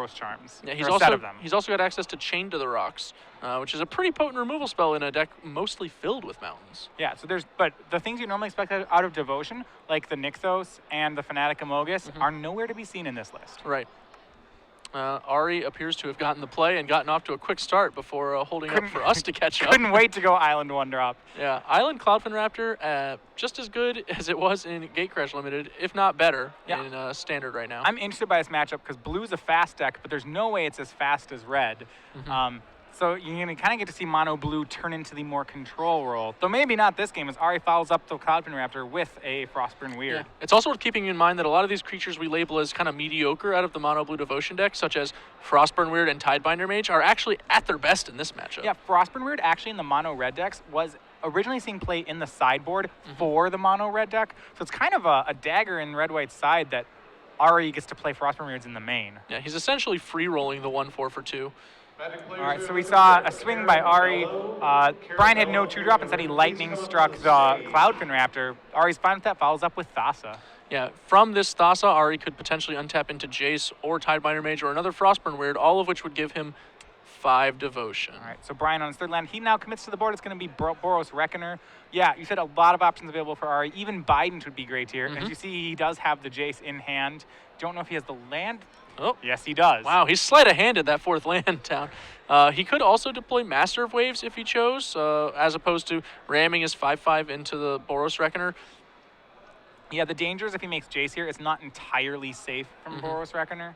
Boros Charms. Yeah, a set of them. He's also got access to Chain to the Rocks, which is a pretty potent removal spell in a deck mostly filled with mountains. Yeah, so but the things you normally expect out of Devotion, like the Nykthos and the Fanatic Amogus, are nowhere to be seen in this list. Right. Ari appears to have gotten the play and gotten off to a quick start before holding up for us to catch up. Couldn't wait to go Island 1-drop. Yeah, Island Cloudfin Raptor, just as good as it was in Gatecrash Limited, if not better in Standard right now. I'm interested by this matchup because blue's a fast deck, but there's no way it's as fast as red. So you're going to kind of get to see mono blue turn into the more control role. Though maybe not this game, as Ari follows up the Cloudfin Raptor with a Frostburn Weird. Yeah. It's also worth keeping in mind that a lot of these creatures we label as kind of mediocre out of the mono blue Devotion deck, such as Frostburn Weird and Tidebinder Mage, are actually at their best in this matchup. Yeah, Frostburn Weird actually in the mono red decks was originally seeing play in the sideboard for the mono red deck. So it's kind of a dagger in red-white side that Ari gets to play Frostburn Weirds in the main. Yeah, he's essentially free-rolling the 1/4 for 2. All right, so we saw a swing by Ari. Brian had no 2-drop. Instead, he lightning struck the Cloudfin Raptor. Ari's fine with that, follows up with Thassa. Yeah, from this Thassa, Ari could potentially untap into Jace or Tidebinder Mage or another Frostburn Weird, all of which would give him 5 Devotion. All right, so Brian on his third land. He now commits to the board. It's going to be Boros Reckoner. Yeah, you said a lot of options available for Ari. Even Bident would be great here. And as you see, he does have the Jace in hand. Don't know if he has the land. Oh. Yes, he does. Wow, he's sleight-of-handed that 4th land down. He could also deploy Master of Waves if he chose, as opposed to ramming his 5/5 into the Boros Reckoner. Yeah, the danger is if he makes Jace here, it's not entirely safe from Boros Reckoner.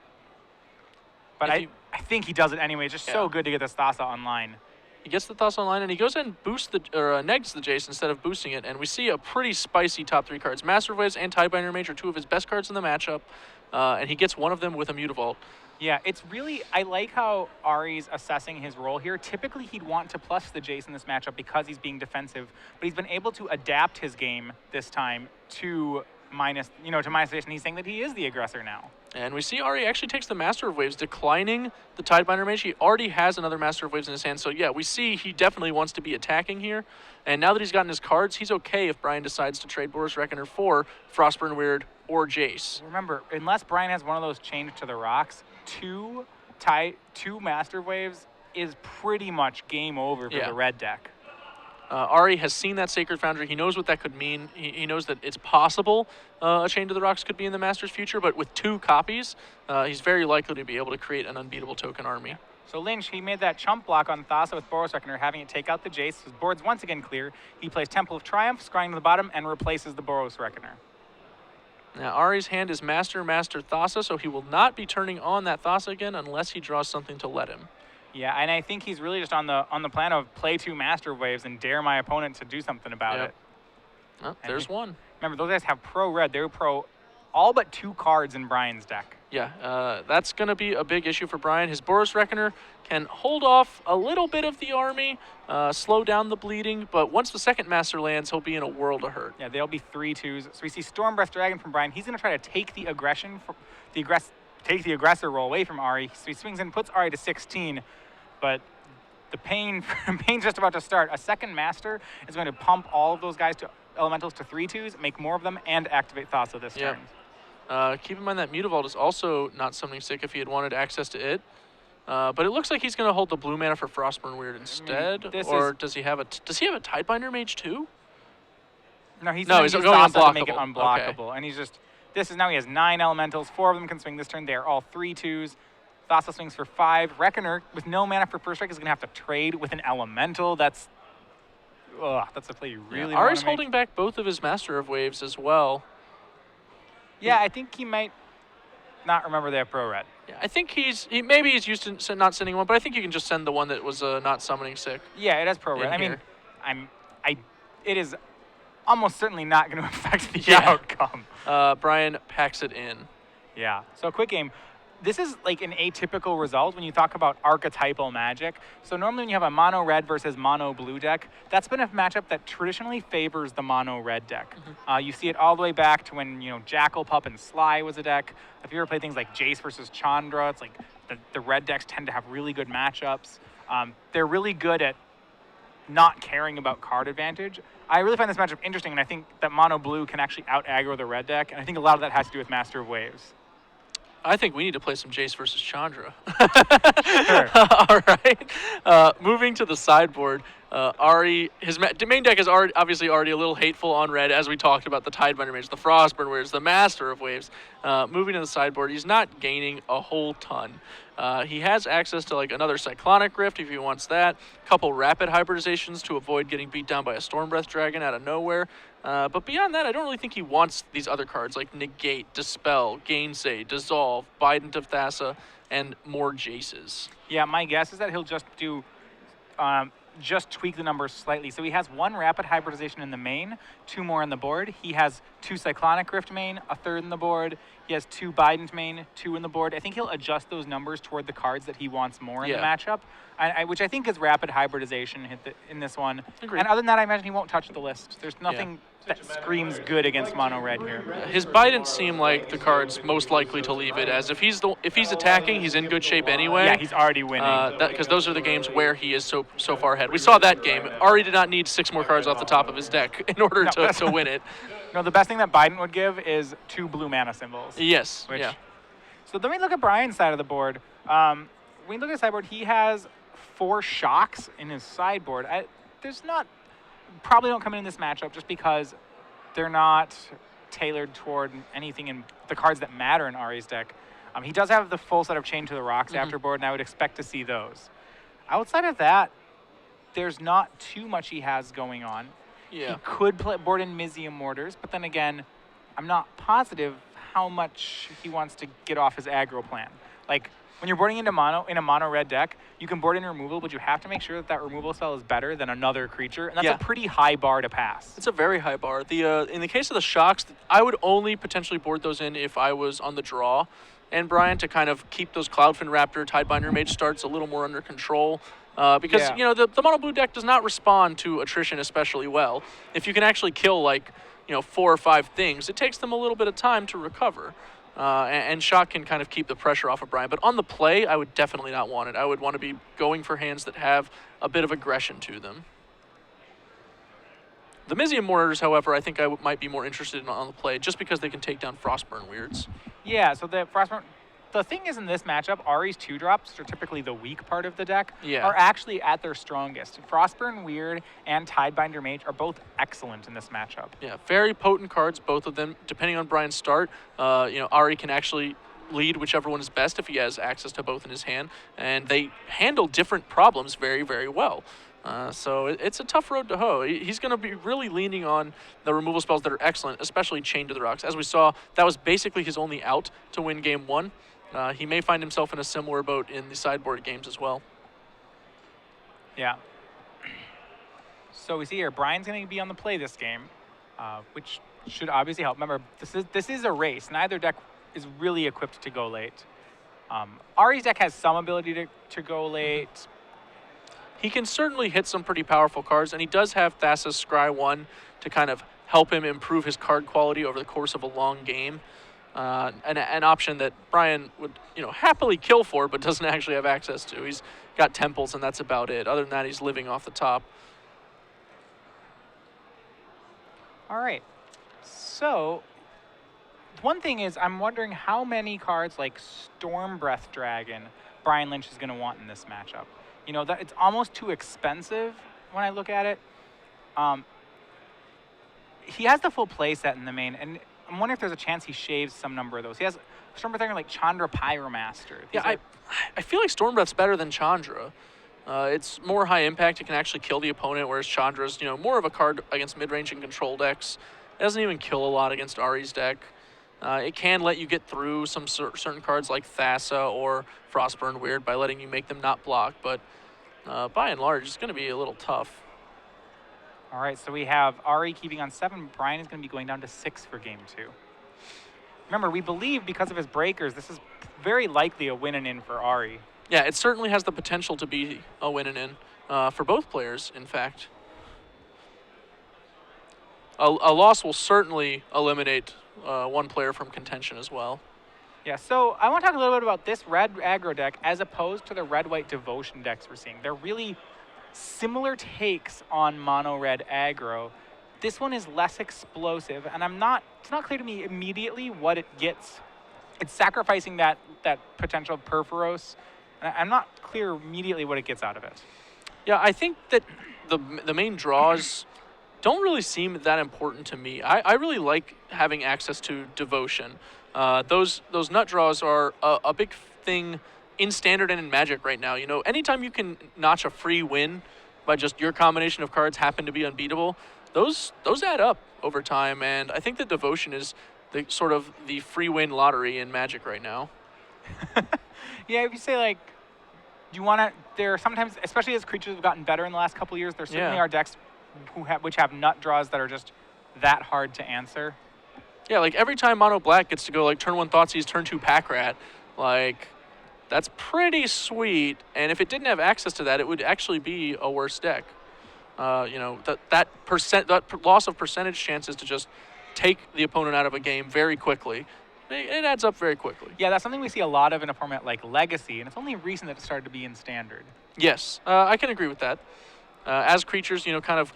But I think he does it anyway. It's just so good to get this Thassa online. He gets the Thassa online, and he goes and boosts negs the Jace instead of boosting it, and we see a pretty spicy top 3 cards. Master of Waves and Tidebinder Mage are 2 of his best cards in the matchup, and he gets one of them with a Mutavault. Yeah, it's really, I like how Ari's assessing his role here. Typically, he'd want to plus the Jace in this matchup because he's being defensive, but he's been able to adapt his game this time to minus Jace, and he's saying that he is the aggressor now. And we see Ari actually takes the Master of Waves, declining the Tidebinder Mage. He already has another Master of Waves in his hand, so yeah, we see he definitely wants to be attacking here. And now that he's gotten his cards, he's okay if Brian decides to trade Boros Reckoner for Frostburn Weird or Jace. Remember, unless Brian has one of those chained to the rocks, two Master Waves is pretty much game over for the red deck. Ari has seen that Sacred Foundry. He knows what that could mean. He knows that it's possible a Chain to the Rocks could be in the Master's future, but with 2 copies, he's very likely to be able to create an unbeatable token army. So Lynch, he made that chump block on Thassa with Boros Reckoner, having it take out the Jace. His board's once again clear. He plays Temple of Triumph, scrying to the bottom, and replaces the Boros Reckoner. Now, Ari's hand is Master Thassa, so he will not be turning on that Thassa again unless he draws something to let him. Yeah, and I think he's really just on the plan of play 2 Master Waves and dare my opponent to do something about it. Oh, there's one. Remember, those guys have pro red. They're pro all but 2 cards in Brian's deck. Yeah, that's going to be a big issue for Brian. His Boros Reckoner can hold off a little bit of the army, slow down the bleeding, but once the second Master lands, he'll be in a world of hurt. Yeah, they'll be 3/2s. So we see Stormbreath Dragon from Brian. He's going to try to take the aggression, take the aggressor role away from Ari. So he swings in, puts Ari to 16, but the pain's just about to start. A second Master is going to pump all of those guys to elementals to 3/2s, make more of them, and activate Thassa this turn. Keep in mind that Mutavault is also not summoning sick if he had wanted access to it. But it looks like he's going to hold the blue mana for Frostburn Weird instead. Does he have a Tidebinder Mage too? No, he's going unblockable. To make it unblockable. unblockable. Okay. And he's just, now he has 9 elementals. 4 of them can swing this turn. They are all 3/2s. Thassa swings for 5. Reckoner, with no mana for first strike, is going to have to trade with an elemental. That's a play you really want to make. Ari's holding back both of his Master of Waves as well. Yeah, I think he might not remember they have pro red. Yeah, I think maybe he's used to not sending one, but I think you can just send the one that was not summoning sick. Yeah, it has pro red. I mean, it is almost certainly not going to affect the outcome. Brian packs it in. Yeah. So quick game. This is like an atypical result when you talk about archetypal Magic. So normally when you have a mono red versus mono blue deck, that's been a matchup that traditionally favors the mono red deck. You see it all the way back to when Jackal Pup and Sly was a deck. If you ever play things like Jace versus Chandra, it's like the red decks tend to have really good matchups. They're really good at not caring about card advantage. I really find this matchup interesting, and I think that mono blue can actually out aggro the red deck, and I think a lot of that has to do with Master of Waves. I think we need to play some Jace versus Chandra. Sure. All right. Moving to the sideboard, Ari, his main deck is obviously already a little hateful on red, as we talked about the Tidebinder Mage, the Frostburn Waves, the Master of Waves. Moving to the sideboard, he's not gaining a whole ton. He has access to like another Cyclonic Rift if he wants that, a couple rapid hybridizations to avoid getting beat down by a Stormbreath Dragon out of nowhere. But beyond that, I don't really think he wants these other cards like Negate, Dispel, Gainsay, Dissolve, Bident of Thassa, and more Jaces. Yeah, my guess is that he'll just do, just tweak the numbers slightly. So he has 1 rapid hybridization in the main, 2 more on the board. He has 2 Cyclonic Rift main, a 3rd in the board. He has 2 Bident main, 2 in the board. I think he'll adjust those numbers toward the cards that he wants more in the matchup, which I think is rapid hybridization in this one. Agreed. And other than that, I imagine he won't touch the list. There's nothing that screams good against mono red here. His Bidents seem like the cards most likely to leave it, as if he's attacking, he's in good shape anyway. Yeah, he's already winning. Because those are the games where he is so far ahead. We saw that game. Ari did not need 6 more cards off the top of his deck in order to win it. No, the best thing that Biden would give is 2 blue mana symbols. Yes. Yeah. So then we look at Brian's side of the board. When we look at his sideboard, he has 4 shocks in his sideboard. Probably don't come in this matchup just because they're not tailored toward anything in the cards that matter in Ari's deck. He does have the full set of Chain to the Rocks afterboard, and I would expect to see those. Outside of that, there's not too much he has going on. Yeah. He could board in Mizium Mortars, but then again, I'm not positive how much he wants to get off his aggro plan. Like, when you're boarding into in a mono red deck, you can board in removal, but you have to make sure that removal spell is better than another creature, and that's a pretty high bar to pass. It's a very high bar. In the case of the shocks, I would only potentially board those in if I was on the draw, and Brian, to kind of keep those Cloudfin Raptor, Tidebinder Mage starts a little more under control. Because the mono blue deck does not respond to attrition especially well. If you can actually kill 4 or 5 things, it takes them a little bit of time to recover. And shock can kind of keep the pressure off of Brian. But on the play, I would definitely not want it. I would want to be going for hands that have a bit of aggression to them. The Mizium Mortars, however, I think I might be more interested in on the play, just because they can take down Frostburn Weirds. Yeah, so the Frostburn... The thing is, in this matchup, Ari's 2-drops, which are typically the weak part of the deck, are actually at their strongest. Frostburn Weird and Tidebinder Mage are both excellent in this matchup. Yeah, very potent cards, both of them. Depending on Brian's start, Ari can actually lead whichever one is best if he has access to both in his hand, and they handle different problems very, very well. So it's a tough road to hoe. He's going to be really leaning on the removal spells that are excellent, especially Chain to the Rocks. As we saw, that was basically his only out to win Game 1. He may find himself in a similar boat in the sideboard games as well. Yeah. So we see here, Brian's going to be on the play this game, which should obviously help. Remember, this is a race. Neither deck is really equipped to go late. Ari's deck has some ability to go late. He can certainly hit some pretty powerful cards, and he does have Thassa's Scry 1 to kind of help him improve his card quality over the course of a long game. An option that Brian would, happily kill for, but doesn't actually have access to. He's got Temples, and that's about it. Other than that, he's living off the top. All right. So, one thing is, I'm wondering how many cards like Stormbreath Dragon Brian Lynch is going to want in this matchup. That it's almost too expensive when I look at it. He has the full play set in the main, and I'm wondering if there's a chance he shaves some number of those. He has Stormbreath Dragon like Chandra Pyromaster. I feel like Stormbreath's better than Chandra. It's more high impact. It can actually kill the opponent, whereas Chandra's, more of a card against mid-range and control decks. It doesn't even kill a lot against Ari's deck. It can let you get through some certain cards like Thassa or Frostburn Weird by letting you make them not block, but by and large, it's going to be a little tough. All right, so we have Ari keeping on 7. Brian is going to be going down to 6 for Game 2. Remember, we believe because of his breakers, this is very likely a win and in for Ari. Yeah, it certainly has the potential to be a win and in for both players, in fact. A loss will certainly eliminate one player from contention as well. Yeah, so I want to talk a little bit about this red aggro deck as opposed to the red-white devotion decks we're seeing. They're really similar takes on mono red aggro. This one is less explosive, and it's not clear to me immediately what it gets it's sacrificing that potential Perforos. And I'm not clear immediately what it gets out of it. Yeah, I think that the main draws don't really seem that important to me. I really like having access to Devotion. Those nut draws are a big thing in Standard and in Magic right now. You know, anytime you can notch a free win by just your combination of cards happen to be unbeatable, those add up over time, and I think that Devotion is the sort of the free win lottery in Magic right now. Yeah, if you say like, you want to, there are sometimes, especially as creatures have gotten better in the last couple of years, there certainly are decks which have nut draws that are just that hard to answer. Yeah, like every time Mono Black gets to go like turn 1 Thoughtseize, turn 2 Pack Rat, like that's pretty sweet. And if it didn't have access to that, it would actually be a worse deck. You know, that loss of percentage chances to just take the opponent out of a game very quickly, it adds up very quickly. Yeah, that's something we see a lot of in a format like Legacy, and it's only recent that it started to be in Standard. Yes, I can agree with that. As creatures, you know, kind of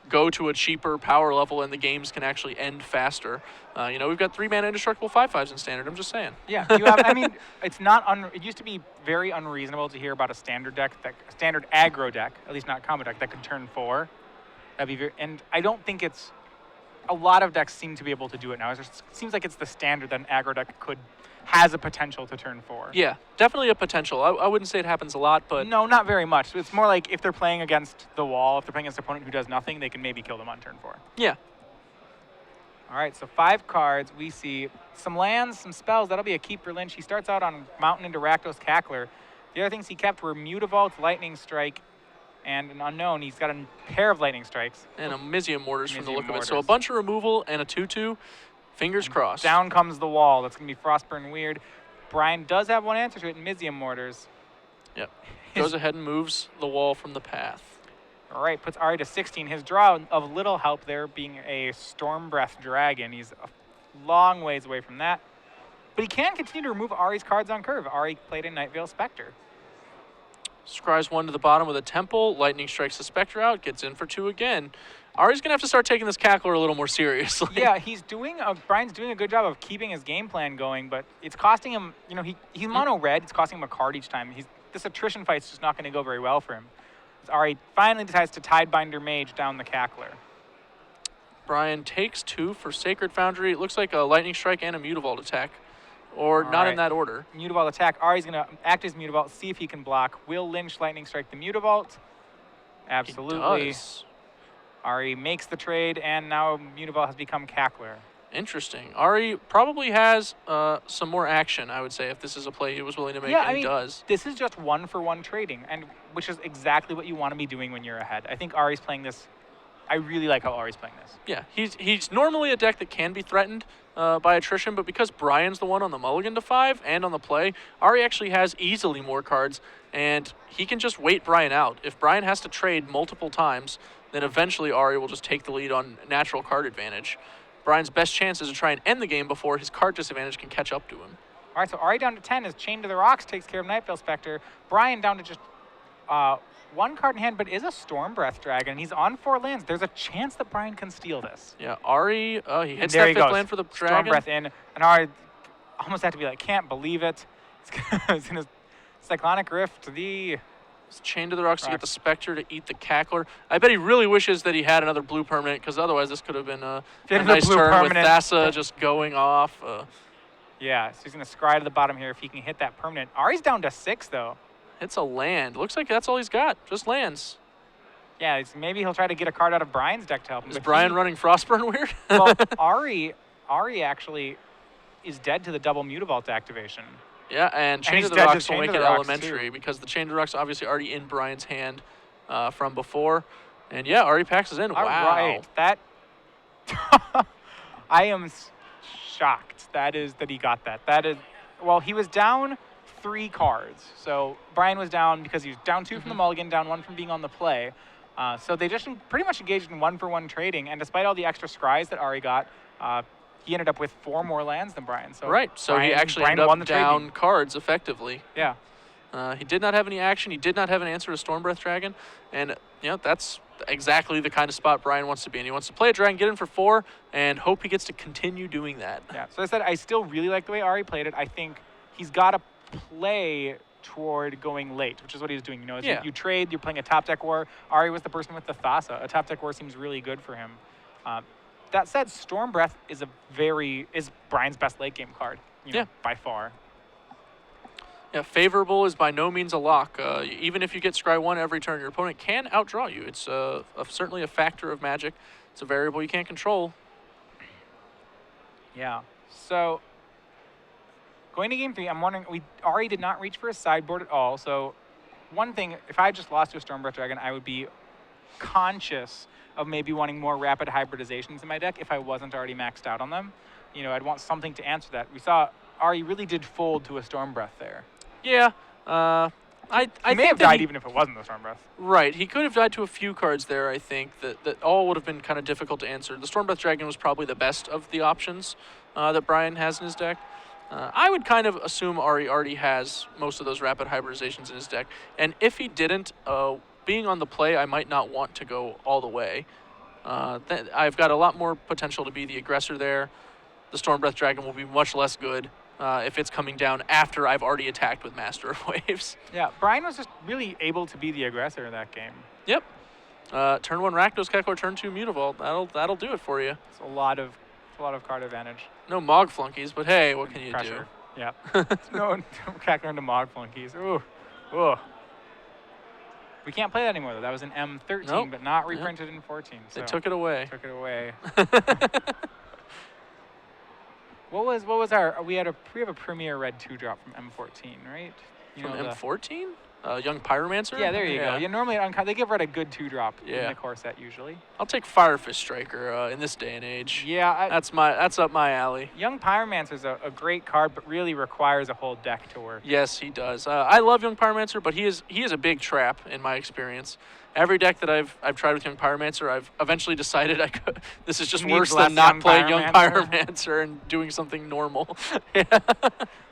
go to a cheaper power level and the games can actually end faster. You know, we've got 3-mana indestructible 5/5s in Standard, I'm just saying. Yeah, you have, I mean, it's not, it used to be very unreasonable to hear about a Standard deck, Standard aggro deck, at least not combo deck, that could turn 4. That'd be very, and I don't think it's, a lot of decks seem to be able to do it now. It seems like it's the Standard that an aggro deck has a potential to turn 4. Yeah, definitely a potential. I wouldn't say it happens a lot, but... No, not very much. It's more like if they're playing against the wall, if they're playing against an opponent who does nothing, they can maybe kill them on turn 4. Yeah. All right, so 5 cards. We see some lands, some spells. That'll be a keep for Lynch. He starts out on Mountain into Rakdos Cackler. The other things he kept were Mutavault, Lightning Strike, and an unknown. He's got a pair of Lightning Strikes. And a Mizium Mortars from the look of it. So a bunch of removal and a 2/2. Fingers crossed. Down comes the wall. That's going to be Frostburn Weird. Brian does have one answer to it in Mizium Mortars. Yep. Goes ahead and moves the wall from the path. All right, puts Ari to 16. His draw of little help there being a Storm Breath Dragon. He's a long ways away from that. But he can continue to remove Ari's cards on curve. Ari played a Nightveil Spectre. Scries 1 to the bottom with a Temple. Lightning strikes the Spectre out. Gets in for 2 again. Ari's going to have to start taking this Cackler a little more seriously. Yeah, Brian's doing a good job of keeping his game plan going, but it's costing him, you know, he's mono red. It's costing him a card each time. This attrition fight's just not going to go very well for him. Ari finally decides to Tidebinder Mage down the Cackler. Brian takes 2 for Sacred Foundry. It looks like a Lightning Strike and a Mutavault attack. Or All not right. in that order. Mutavault attack. Ari's going to act as Mutavault, see if he can block. Will Lynch Lightning Strike the Mutavault? Absolutely. He does. Ari makes the trade, and now Mutavault has become Cackler. Interesting. Ari probably has some more action, I would say, if this is a play he was willing to make, Yeah, and I mean, he does. This is just 1-for-1 trading, and which is exactly what you want to be doing when you're ahead. I think Ari's playing this. I really like how Ari's playing this. Yeah, he's normally a deck that can be threatened by attrition, but because Brian's the one on the mulligan to 5 and on the play, Ari actually has easily more cards, and he can just wait Brian out. If Brian has to trade multiple times, then eventually Ari will just take the lead on natural card advantage. Brian's best chance is to try and end the game before his card disadvantage can catch up to him. All right, so Ari down to 10 is Chained to the Rocks, takes care of Nightveil Spectre. Brian down to just 1 card in hand, but is a Storm Breath Dragon. He's on 4 lands. There's a chance that Brian can steal this. Yeah, Ari, he hits there that he 5th goes. land for the Storm dragon. Breath in, and Ari almost had to be like, can't believe it. It's in his Cyclonic Rift, the... He's chained to the rocks to get the Spectre to eat the Cackler. I bet he really wishes that he had another blue permanent, because otherwise this could have been a nice turn with Thassa just going off. Yeah, so he's going to scry to the bottom here if he can hit that permanent. Ari's down to 6, though. It's a land. Looks like that's all he's got, just lands. Yeah, maybe he'll try to get a card out of Brian's deck to help him. Is Brian running Frostburn Weird? Well, Ari actually is dead to the double Mutavault activation. Yeah, and Chain to the Rocks will make it elementary because the Chain to the Rocks obviously already in Brian's hand from before. And yeah, Ari packs is in. All wow. Right. That I am shocked that he got that. That is, well, he was down 3 cards. So Brian was down because he was down 2 from the mulligan, down 1 from being on the play. So they just pretty much engaged in 1-for-1 trading. And despite all the extra scries that Ari got, he ended up with 4 more lands than Brian. So right. So Brian, he actually Brian ended won up the down cards effectively. Yeah. He did not have any action. He did not have an answer to Stormbreath Dragon. And, that's exactly the kind of spot Brian wants to be in. He wants to play a Dragon, get in for 4, and hope he gets to continue doing that. Yeah, so as I said, I still really like the way Ari played it. I think he's got to play toward going late, which is what he's doing. As you trade, you're playing a top deck war. Ari was the person with the Thassa. A top deck war seems really good for him. That said, Stormbreath is Brian's best late game card, by far. Yeah, favorable is by no means a lock. Even if you get Scry 1 every turn, your opponent can outdraw you. It's certainly a factor of Magic. It's a variable you can't control. Yeah. So, going to game 3, I'm wondering, Ari did not reach for a sideboard at all. So, one thing, if I just lost to a Stormbreath Dragon, I would be conscious of maybe wanting more rapid hybridizations in my deck if I wasn't already maxed out on them. I'd want something to answer that. We saw Ari really did fold to a Stormbreath there. Yeah. I He may have died even if it wasn't the Stormbreath. Right. He could have died to a few cards there, I think, that all would have been kind of difficult to answer. The Stormbreath Dragon was probably the best of the options that Brian has in his deck. I would kind of assume Ari already has most of those rapid hybridizations in his deck. And if he didn't, being on the play, I might not want to go all the way. I've got a lot more potential to be the aggressor there. The Stormbreath Dragon will be much less good if it's coming down after I've already attacked with Master of Waves. Yeah, Brian was just really able to be the aggressor in that game. Yep. Turn 1 Rakdos Kekler, turn 2 Mutavault. That'll do it for you. It's a lot of card advantage. No Mog Flunkies, but hey, what can you Pressure. do? Yeah. no Kekler into Mog Flunkies. Ooh. Ooh. We can't play that anymore though. That was in M13, nope. But not reprinted in 14. So they took it away. Took it away. What was our? We have a Premier Red 2-drop from M14, right? From M14? Young Pyromancer? Yeah, there you go. Yeah, normally they give Red a good 2-drop in the core set usually. I'll take Firefish Striker in this day and age. Yeah, that's up my alley. Young Pyromancer's a great card, but really requires a whole deck to work. Yes, he does. I love Young Pyromancer, but he is a big trap in my experience. Every deck that I've tried with Young Pyromancer, I've eventually decided this is just worse than not playing Young Pyromancer and doing something normal.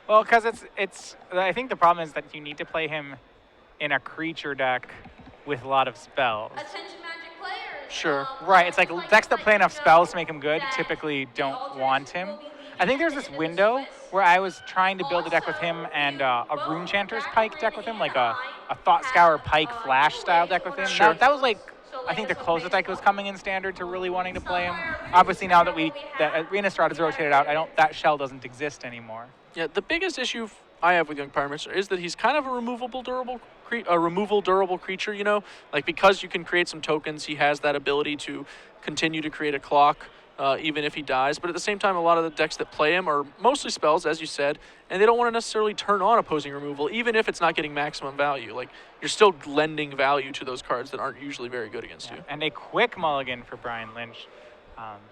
Well, because I think the problem is that you need to play him in a creature deck with a lot of spells. Attention Magic players. Sure. Right, it's like decks that play enough spells to make him good typically don't want him. I think there's this window where I was trying to build a deck with him and a Runechanter's Pike deck with him, like a Thought Scour Pike Flash style deck with him. Sure. That was like, I think the closest deck was coming in Standard to really wanting to play him. Obviously now that Innistrad rotated out, that shell doesn't exist anymore. Yeah, the biggest issue I have with Young Pyromancer is that he's kind of a removal durable creature, like because you can create some tokens, he has that ability to continue to create a clock even if he dies. But at the same time, a lot of the decks that play him are mostly spells, as you said, and they don't want to necessarily turn on opposing removal, even if it's not getting maximum value. Like, you're still lending value to those cards that aren't usually very good against you. And a quick mulligan for Brian Lynch.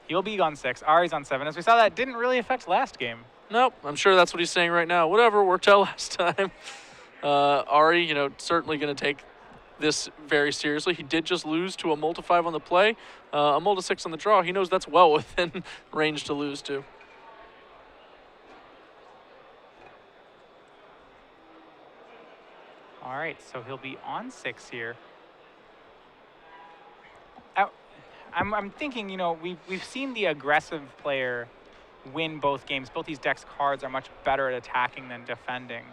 He'll be on 6, Ari's on 7. As we saw, that didn't really affect last game. Nope, I'm sure that's what he's saying right now. Whatever, worked out last time. Ari, certainly going to take this very seriously. He did just lose to a Multi-5 on the play, a Multi-6 on the draw. He knows that's well within range to lose to. All right, so he'll be on 6 here. I'm thinking, we've seen the aggressive player win both games. Both these decks' cards are much better at attacking than defending.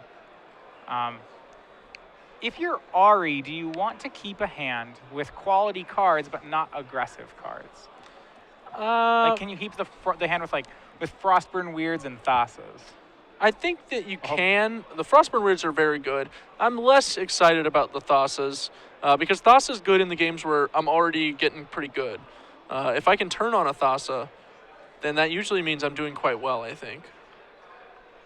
If you're Ari, do you want to keep a hand with quality cards but not aggressive cards? Like, can you keep the hand with Frostburn Weirds and Thassas? I think that you can. The Frostburn Weirds are very good. I'm less excited about the Thassas because Thassa's good in the games where I'm already getting pretty good. If I can turn on a Thassa, then that usually means I'm doing quite well, I think.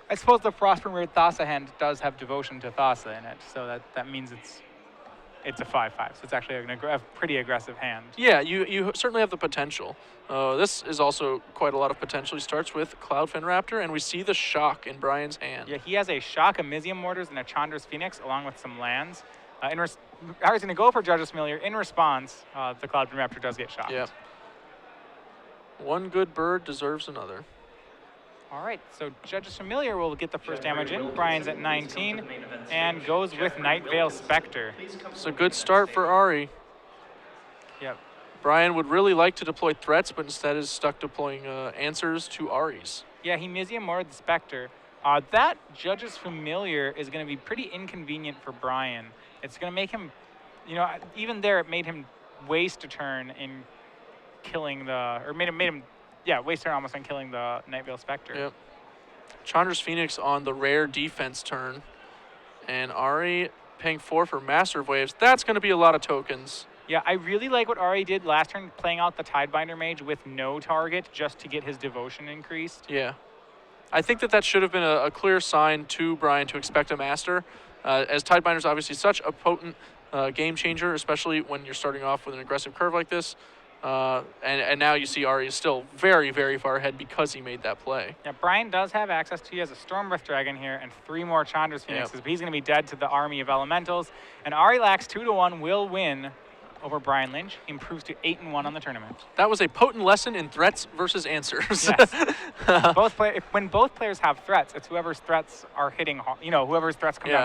I suppose the Frostburn Weird Thassa hand does have Devotion to Thassa in it, so that means it's a 5/5. So it's actually a pretty aggressive hand. Yeah, you certainly have the potential. This is also quite a lot of potential. He starts with Cloudfin Raptor, and we see the Shock in Brian's hand. Yeah, he has a Shock, a Mizium Mortars, and a Chandra's Phoenix, along with some lands. Ari's going to go for Judge's Familiar. In response, the Cloudfin Raptor does get shocked. Yeah. One good bird deserves another. All right, so Judge's Familiar will get the first damage in. Brian's at 19 and goes with Night Veil Spectre. It's a good start for Ari. Yep. Brian would really like to deploy threats, but instead is stuck deploying answers to Ari's. Yeah, he Museum more the Spectre. That Judge's Familiar is going to be pretty inconvenient for Brian. It's going to make him, even there it made him waste a turn in killing made him waste a turn almost on killing the Night Veil Spectre. Yep. Chandra's Phoenix on the rare defense turn. And Ari paying 4 for Master of Waves. That's going to be a lot of tokens. Yeah, I really like what Ari did last turn, playing out the Tidebinder Mage with no target just to get his devotion increased. Yeah. I think that should have been a clear sign to Brian to expect a Master, as Tidebinder is obviously such a potent game changer, especially when you're starting off with an aggressive curve like this. And now you see Ari is still very, very far ahead because he made that play. Yeah, Brian does have access to, he has a Stormbreath Dragon here and 3 more Chandra's Phoenixes, but he's going to be dead to the army of elementals. And Ari Lax 2-1 will win over Brian Lynch. He improves to 8-1 on the tournament. That was a potent lesson in threats versus answers. Yes. When both players have threats, it's whoever's threats are hitting, whoever's threats come down